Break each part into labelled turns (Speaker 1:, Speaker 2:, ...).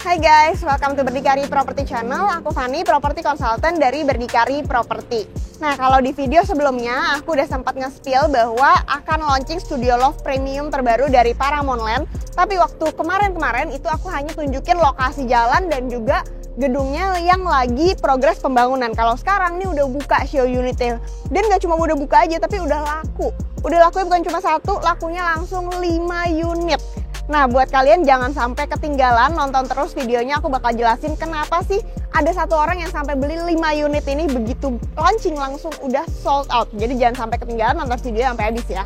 Speaker 1: Hai guys, welcome to Berdikari Property Channel. Aku Fani, property consultant dari Berdikari Property. Nah, kalau di video sebelumnya aku udah sempat nge-spill bahwa akan launching Studio Loft Premium terbaru dari Paramount Land. Tapi waktu kemarin itu aku hanya tunjukin lokasi jalan dan juga gedungnya yang lagi progres pembangunan. Kalau sekarang nih udah buka show unitnya. Dan gak cuma udah buka aja, tapi udah laku. Udah lakunya bukan cuma satu, lakunya langsung 5 unit. Nah, buat kalian jangan sampai ketinggalan, nonton terus videonya. Aku bakal jelasin kenapa sih ada satu orang yang sampai beli 5 unit ini begitu launching langsung udah sold out. Jadi jangan sampai ketinggalan, nonton video sampai habis ya.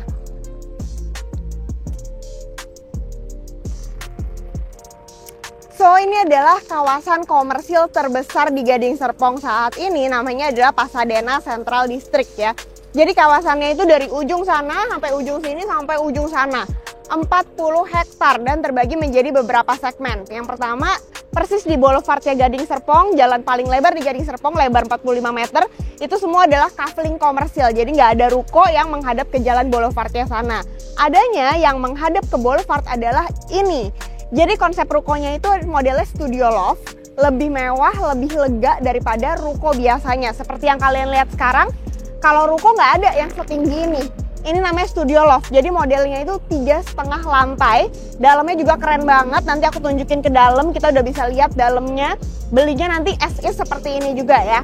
Speaker 1: So, ini adalah kawasan komersil terbesar di Gading Serpong saat ini. Namanya adalah Pasadena Central District ya. Jadi kawasannya itu dari ujung sana sampai ujung sini sampai ujung sana. 40 hektar dan terbagi menjadi beberapa segmen. Yang pertama, persis di boulevardnya Gading Serpong, jalan paling lebar di Gading Serpong, lebar 45 meter. Itu semua adalah kaveling komersil, jadi nggak ada ruko yang menghadap ke jalan boulevardnya sana. Adanya yang menghadap ke boulevard adalah ini. Jadi konsep rukonya itu modelnya studio loft, lebih mewah, lebih lega daripada ruko biasanya. Seperti yang kalian lihat sekarang, kalau ruko nggak ada yang setinggi ini. Ini namanya studio loft, jadi modelnya itu 3,5 lantai. Dalamnya juga keren banget, nanti aku tunjukin ke dalam, kita udah bisa lihat dalamnya. Belinya nanti as is seperti ini juga ya.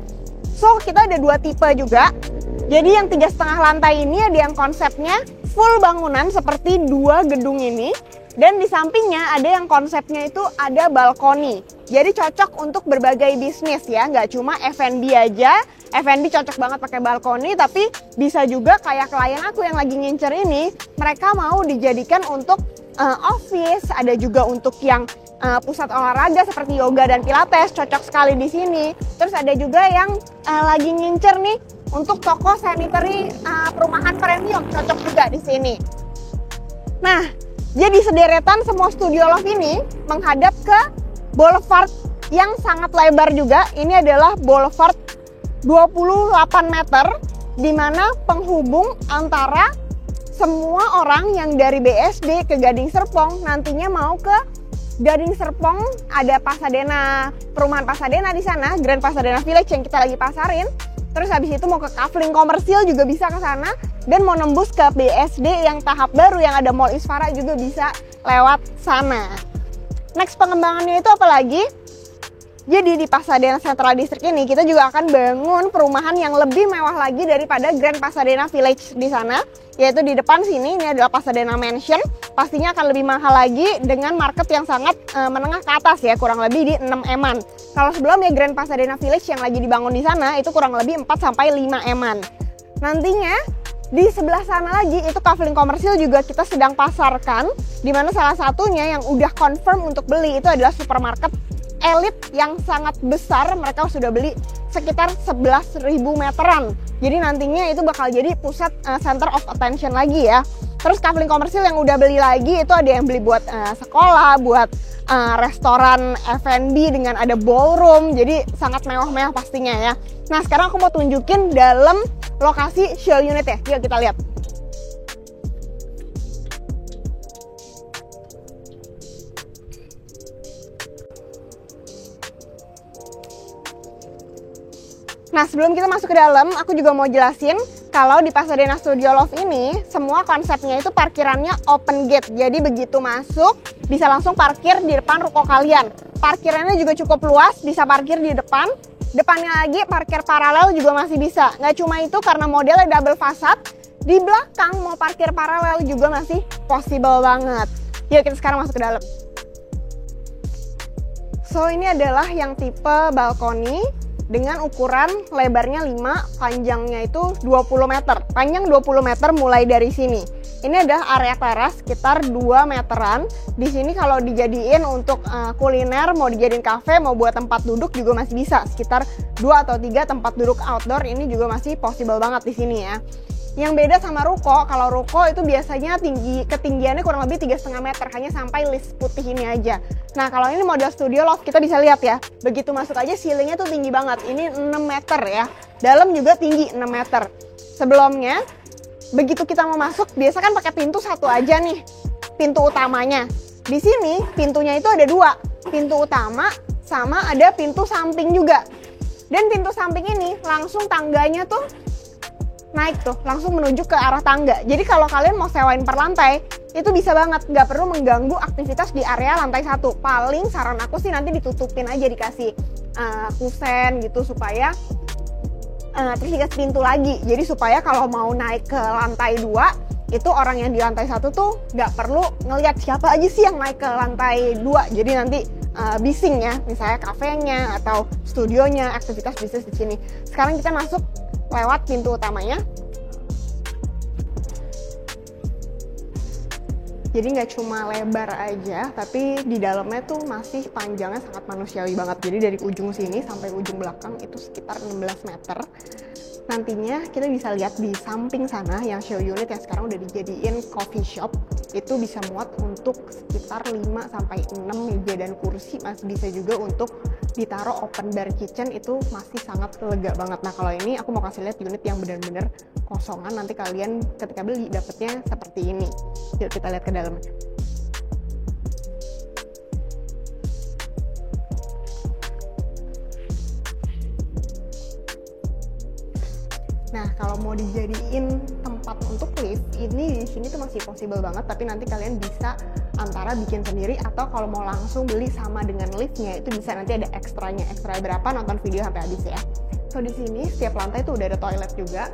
Speaker 1: So, kita ada dua tipe juga. Jadi yang 3,5 lantai ini ada yang konsepnya full bangunan seperti dua gedung ini. Dan di sampingnya ada yang konsepnya itu ada balkoni. Jadi cocok untuk berbagai bisnis ya, nggak cuma F&B aja. F&B cocok banget pakai balkoni, tapi bisa juga kayak klien aku yang lagi ngincer ini, mereka mau dijadikan untuk office, ada juga untuk yang pusat olahraga seperti yoga dan pilates, cocok sekali di sini. Terus ada juga yang lagi ngincer nih untuk toko sanitary perumahan premium, cocok juga di sini. Nah, jadi sederetan semua studio loft ini menghadap ke boulevard yang sangat lebar juga. Ini adalah boulevard 28 meter, di mana penghubung antara semua orang yang dari BSD ke Gading Serpong nantinya mau ke Gading Serpong. Ada Pasadena, perumahan Pasadena di sana, Grand Pasadena Village yang kita lagi pasarin. Terus habis itu mau ke kaveling komersil juga bisa ke sana, dan mau nembus ke BSD yang tahap baru yang ada Mall Isfara juga bisa lewat sana. Next pengembangannya itu apa lagi? Jadi di Pasadena Central District ini kita juga akan bangun perumahan yang lebih mewah lagi daripada Grand Pasadena Village di sana. Yaitu di depan sini, ini adalah Pasadena Mansion. Pastinya akan lebih mahal lagi dengan market yang sangat menengah ke atas ya, kurang lebih di 6 M-an. Kalau sebelumnya Grand Pasadena Village yang lagi dibangun di sana itu kurang lebih 4-5 M-an. Nantinya di sebelah sana lagi itu kaveling komersil juga kita sedang pasarkan, di mana salah satunya yang udah confirm untuk beli itu adalah supermarket elit yang sangat besar. Mereka sudah beli sekitar 11.000 meteran. Jadi nantinya itu bakal jadi pusat center of attention lagi ya. Terus kaveling komersil yang udah beli lagi itu ada yang beli buat sekolah, buat restoran F&B dengan ada ballroom. Jadi sangat mewah-mewah pastinya ya. Nah, sekarang aku mau tunjukin dalam lokasi show unit ya. Yuk kita lihat. Nah, sebelum kita masuk ke dalam, aku juga mau jelasin kalau di Pasadena Studio Loft ini semua konsepnya itu parkirannya open gate. Jadi begitu masuk bisa langsung parkir di depan ruko kalian. Parkirannya juga cukup luas, bisa parkir di depan. Depannya lagi parkir paralel juga masih bisa. Nggak cuma itu, karena modelnya double fasad, di belakang mau parkir paralel juga masih possible banget. Yuk kita sekarang masuk ke dalam. So, ini adalah yang tipe balkoni dengan ukuran lebarnya 5, panjangnya itu 20 meter. Panjang 20 meter mulai dari sini. Ini adalah area teras sekitar 2 meteran. Di sini kalau dijadiin untuk kuliner, mau dijadiin kafe, mau buat tempat duduk juga masih bisa. Sekitar 2 atau 3 tempat duduk outdoor ini juga masih possible banget di sini ya. Yang beda sama ruko, kalau ruko itu biasanya ketinggiannya kurang lebih 3,5 meter, hanya sampai list putih ini aja. Nah, kalau ini model studio loft kita bisa lihat ya, begitu masuk aja ceilingnya tuh tinggi banget, ini 6 meter ya. Dalam juga tinggi 6 meter. Sebelumnya, begitu kita mau masuk, biasa kan pakai pintu satu aja nih, pintu utamanya. Di sini pintunya itu ada 2. pintu utama sama ada pintu samping juga. Dan pintu samping ini langsung tangganya tuh naik tuh, langsung menuju ke arah tangga. Jadi kalau kalian mau sewain per lantai, itu bisa banget, nggak perlu mengganggu aktivitas di area lantai 1. Paling saran aku sih nanti ditutupin aja, dikasih kusen gitu supaya terus dikasih pintu lagi. Jadi supaya kalau mau naik ke lantai 2, itu orang yang di lantai 1 tuh nggak perlu ngelihat siapa aja sih yang naik ke lantai 2. Jadi nanti bising ya, misalnya kafenya atau studionya, aktivitas bisnis di sini. Sekarang kita masuk lewat pintu utamanya. Jadi nggak cuma lebar aja, tapi di dalamnya tuh masih panjangnya sangat manusiawi banget. Jadi dari ujung sini sampai ujung belakang itu sekitar 16 meter. Nantinya kita bisa lihat di samping sana yang show unit yang sekarang udah dijadiin coffee shop, itu bisa muat untuk sekitar 5 sampai 6 meja dan kursi. Masih bisa juga untuk ditaruh open bar kitchen, itu masih sangat lega banget. Nah kalau ini aku mau kasih lihat unit yang benar-benar kosongan, nanti kalian ketika beli dapetnya seperti ini. Yuk kita lihat ke dalamnya. Nah, kalau mau dijadiin tempat untuk lift, ini di sini tuh masih possible banget, tapi nanti kalian bisa antara bikin sendiri atau kalau mau langsung beli sama dengan liftnya, itu bisa nanti ada ekstranya. Ekstra berapa, nonton video sampai habis ya. So di sini setiap lantai tuh udah ada toilet juga.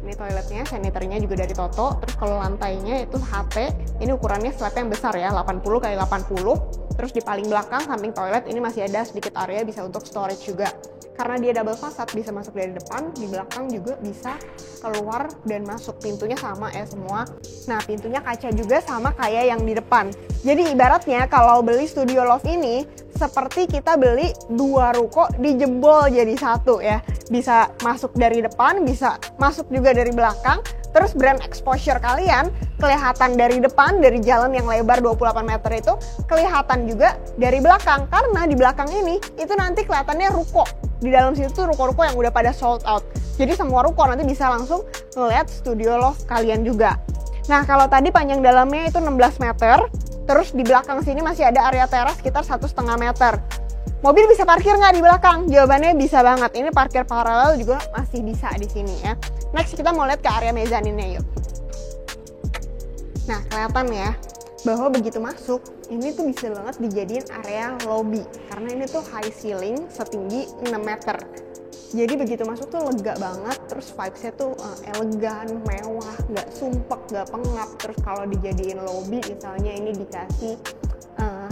Speaker 1: Ini toiletnya, sanitarinya juga dari Toto. Terus kalau lantainya itu HT, ini ukurannya slab yang besar ya, 80 x 80. Terus di paling belakang samping toilet ini masih ada sedikit area bisa untuk storage juga. Karena dia double facade, bisa masuk dari depan, di belakang juga bisa keluar dan masuk. Pintunya sama ya semua. Nah pintunya kaca juga sama kayak yang di depan. Jadi ibaratnya kalau beli Studio Loft ini seperti kita beli 2 ruko dijebol jadi 1 ya. Bisa masuk dari depan, bisa masuk juga dari belakang. Terus brand exposure kalian kelihatan dari depan, dari jalan yang lebar 28 meter itu kelihatan juga dari belakang. Karena di belakang ini itu nanti kelihatannya ruko. Di dalam situ tuh ruko-ruko yang udah pada sold out. Jadi semua ruko nanti bisa langsung ngeliat Studio Loft kalian juga. Nah kalau tadi panjang dalamnya itu 16 meter. Terus di belakang sini masih ada area teras sekitar 1,5 meter. Mobil bisa parkir nggak di belakang? Jawabannya bisa banget. Ini parkir paralel juga masih bisa di sini ya. Next kita mau lihat ke area mezaninnya yuk. Nah kelihatan ya bahwa begitu masuk ini tuh bisa banget dijadiin area lobby. Karena ini tuh high ceiling setinggi 6 meter. Jadi begitu masuk tuh lega banget, terus vibes-nya tuh elegan, mewah, nggak sumpek, nggak pengap. Terus kalau dijadiin lobby misalnya ini dikasih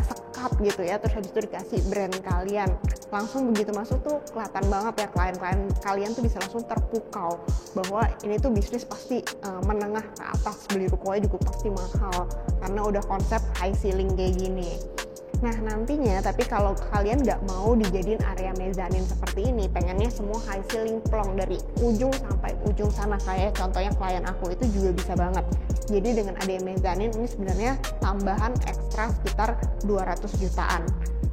Speaker 1: sekat gitu ya, terus habis itu dikasih brand kalian. Langsung begitu masuk tuh kelihatan banget ya, klien-klien kalian tuh bisa langsung terpukau bahwa ini tuh bisnis pasti menengah ke atas, beli rukonya juga pasti mahal karena udah konsep high ceiling kayak gini. Nah nantinya, tapi kalau kalian nggak mau dijadiin area mezanin seperti ini, pengennya semua high ceiling plong dari ujung sampai ujung sana, kayak contohnya klien aku itu juga bisa banget. Jadi dengan ada mezanin ini sebenarnya tambahan ekstra sekitar 200 jutaan.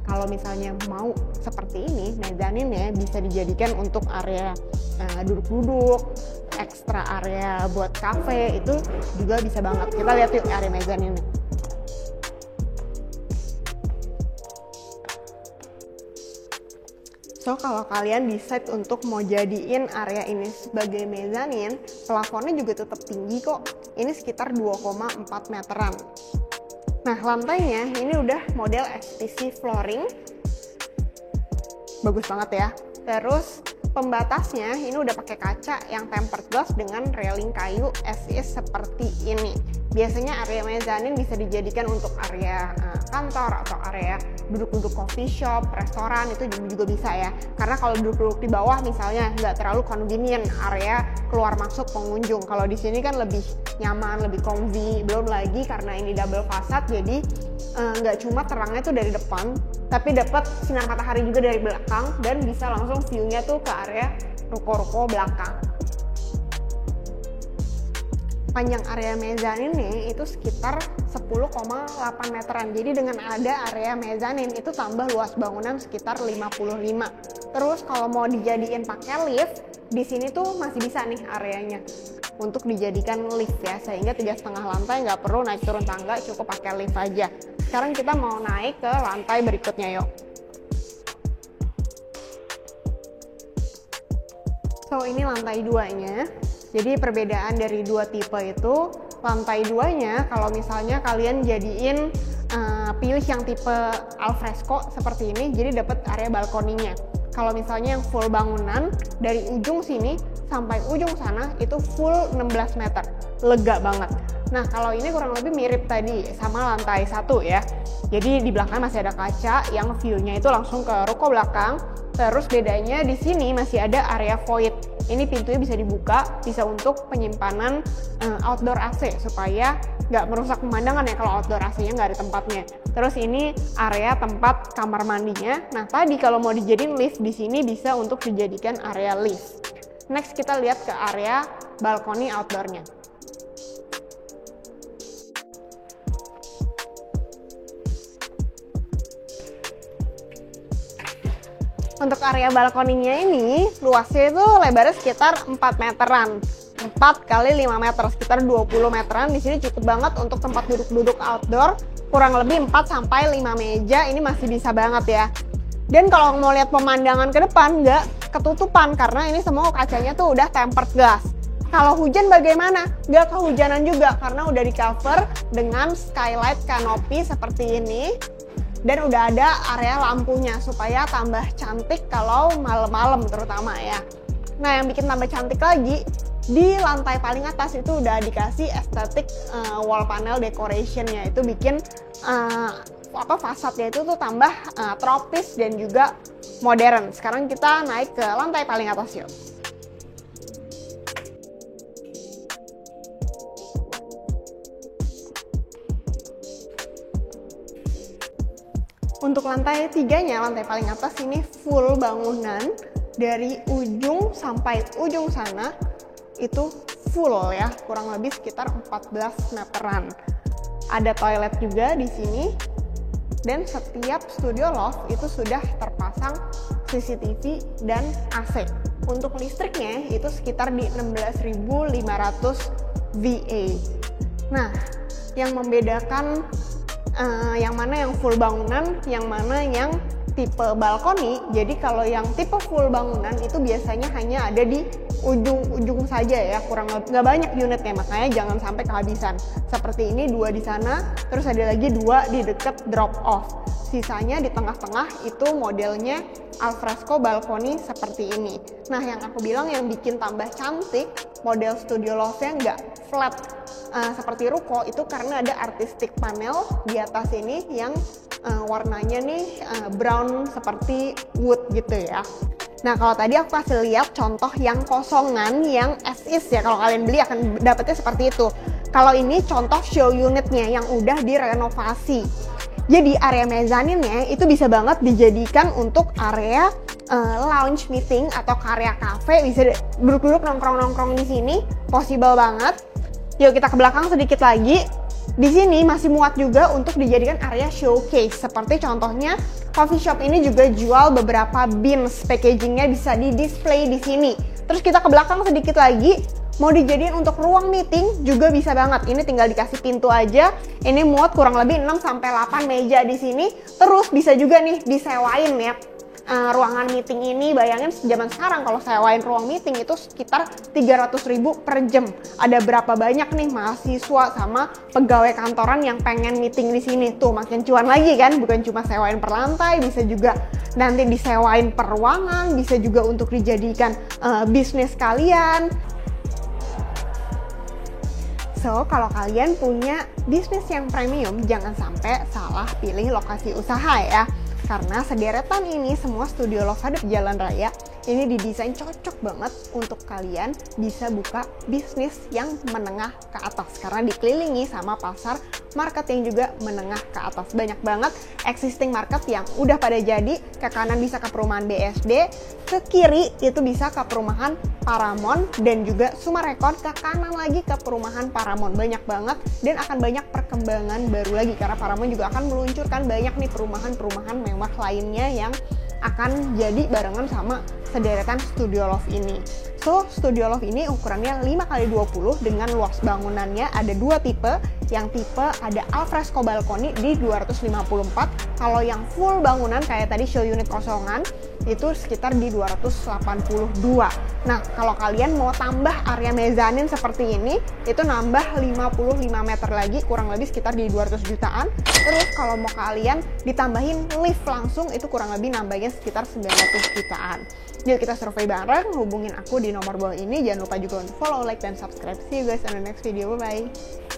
Speaker 1: Kalau misalnya mau seperti ini, mezaninnya bisa dijadikan untuk area duduk-duduk, ekstra area buat cafe, itu juga bisa banget. Kita lihat yuk area mezaninnya. So kalau kalian decide untuk mau jadiin area ini sebagai mezanin, plafonnya juga tetap tinggi kok. Ini sekitar 2,4 meteran. Nah lantainya ini udah model SPC flooring. Bagus banget ya. Terus pembatasnya ini udah pakai kaca yang tempered glass dengan railing kayu as is seperti ini. Biasanya area mezanin bisa dijadikan untuk area kantor atau area duduk-duduk coffee shop, restoran, itu juga bisa ya. Karena kalau duduk-duduk di bawah misalnya nggak terlalu convenient area keluar masuk pengunjung. Kalau di sini kan lebih nyaman, lebih cozy. Belum lagi karena ini double facade, jadi nggak cuma terangnya tuh dari depan, tapi dapat sinar matahari juga dari belakang dan bisa langsung view-nya tuh ke area ruko-ruko belakang. Panjang area mezanin nih itu sekitar 10,8 meteran. Jadi dengan ada area mezanin itu tambah luas bangunan sekitar 55. Terus kalau mau dijadiin pakai lift, di sini tuh masih bisa nih areanya untuk dijadikan lift ya, sehingga 3,5 lantai nggak perlu naik turun tangga, cukup pakai lift aja. Sekarang kita mau naik ke lantai berikutnya, yuk. So, ini lantai 2-nya. Jadi perbedaan dari dua tipe itu, lantai 2-nya kalau misalnya kalian jadiin pilih yang tipe alfresco seperti ini, jadi dapat area balkoninya. Kalau misalnya yang full bangunan dari ujung sini sampai ujung sana itu full 16 meter, lega banget. Nah, kalau ini kurang lebih mirip tadi sama lantai 1 ya. Jadi di belakang masih ada kaca yang view-nya itu langsung ke ruko belakang. Terus bedanya di sini masih ada area void. Ini pintunya bisa dibuka, bisa untuk penyimpanan outdoor AC supaya nggak merusak pemandangan ya kalau outdoor AC-nya nggak ada tempatnya. Terus ini area tempat kamar mandinya. Nah, tadi kalau mau dijadiin lift di sini bisa untuk dijadikan area lift. Next kita lihat ke area balkoni outdoor-nya. Untuk area balkoninya ini, luasnya itu lebarnya sekitar 4 meteran. 4 kali 5 meter, sekitar 20 meteran. Di sini cukup banget untuk tempat duduk-duduk outdoor. Kurang lebih 4 sampai 5 meja, ini masih bisa banget ya. Dan kalau mau lihat pemandangan ke depan, nggak ketutupan karena ini semua kacanya tuh udah tempered glass. Kalau hujan bagaimana? Nggak kehujanan juga karena udah di cover dengan skylight canopy seperti ini. Dan udah ada area lampunya supaya tambah cantik kalau malam-malam terutama ya. Nah, yang bikin tambah cantik lagi, di lantai paling atas itu udah dikasih estetik wall panel decorationnya. Itu bikin fasadnya itu tuh tambah tropis dan juga modern. Sekarang kita naik ke lantai paling atas yuk. Untuk lantai 3-nya, lantai paling atas ini full bangunan dari ujung sampai ujung sana itu full ya, kurang lebih sekitar 14 meteran. Ada toilet juga di sini dan setiap studio loft itu sudah terpasang CCTV dan AC. Untuk listriknya itu sekitar di 16.500 VA. Nah, yang membedakan yang mana yang full bangunan, yang mana yang tipe balkoni. Jadi kalau yang tipe full bangunan itu biasanya hanya ada di ujung-ujung saja ya, kurang lebih nggak banyak unitnya, makanya jangan sampai kehabisan. Seperti ini 2 di sana, terus ada lagi 2 di deket drop off. Sisanya di tengah-tengah itu modelnya alfresco balkoni seperti ini. Nah, yang aku bilang yang bikin tambah cantik model studio loft-nya nggak flat seperti ruko itu karena ada artistic panel di atas ini yang warnanya nih brown seperti wood gitu ya. Nah, kalau tadi aku kasih lihat contoh yang kosongan yang as is ya, kalau kalian beli akan dapetnya seperti itu. Kalau ini contoh show unitnya yang udah direnovasi. Jadi area mezaninnya itu bisa banget dijadikan untuk area lounge meeting atau area cafe, bisa duduk-duduk nongkrong-nongkrong di sini, possible banget. Yuk kita ke belakang sedikit lagi. Di sini masih muat juga untuk dijadikan area showcase. Seperti contohnya coffee shop ini juga jual beberapa bins, packagingnya bisa di display di sini. Terus kita ke belakang sedikit lagi, mau dijadiin untuk ruang meeting juga bisa banget. Ini tinggal dikasih pintu aja. Ini muat kurang lebih 6-8 meja di sini. Terus bisa juga nih disewain ya. Ruangan meeting ini, bayangin zaman sekarang kalau sewain ruang meeting itu sekitar 300.000 per jam. Ada berapa banyak nih mahasiswa sama pegawai kantoran yang pengen meeting di sini. Tuh makin cuan lagi kan, bukan cuma sewain per lantai, bisa juga nanti disewain per ruangan, bisa juga untuk dijadikan bisnis kalian. So, kalau kalian punya bisnis yang premium, jangan sampai salah pilih lokasi usaha ya. Karena sederetan ini semua studio loft hadap jalan raya, ini didesain cocok banget untuk kalian bisa buka bisnis yang menengah ke atas. Karena dikelilingi sama pasar market yang juga menengah ke atas. Banyak banget existing market yang udah pada jadi. Ke kanan bisa ke perumahan BSD, ke kiri itu bisa ke perumahan Paramount dan juga Summarecon, ke kanan lagi ke perumahan Paramount. Banyak banget dan akan banyak perkembangan baru lagi karena Paramount juga akan meluncurkan banyak nih perumahan-perumahan mewah lainnya yang akan jadi barengan sama sederetan studio loft ini. So, Studio Love ini ukurannya 5x20 dengan luas bangunannya ada 2 tipe. Yang tipe ada alfresco balkoni di 254. Kalau yang full bangunan kayak tadi show unit kosongan itu sekitar di 282. Nah, kalau kalian mau tambah area mezanin seperti ini, itu nambah 55 meter lagi, kurang lebih sekitar di 200 jutaan. Terus kalau mau kalian ditambahin lift langsung, itu kurang lebih nambahnya sekitar 900 jutaan. Yuk kita survei bareng, hubungin aku di nomor bawah ini. Jangan lupa juga untuk follow, like, dan subscribe. See you guys in the next video, bye-bye.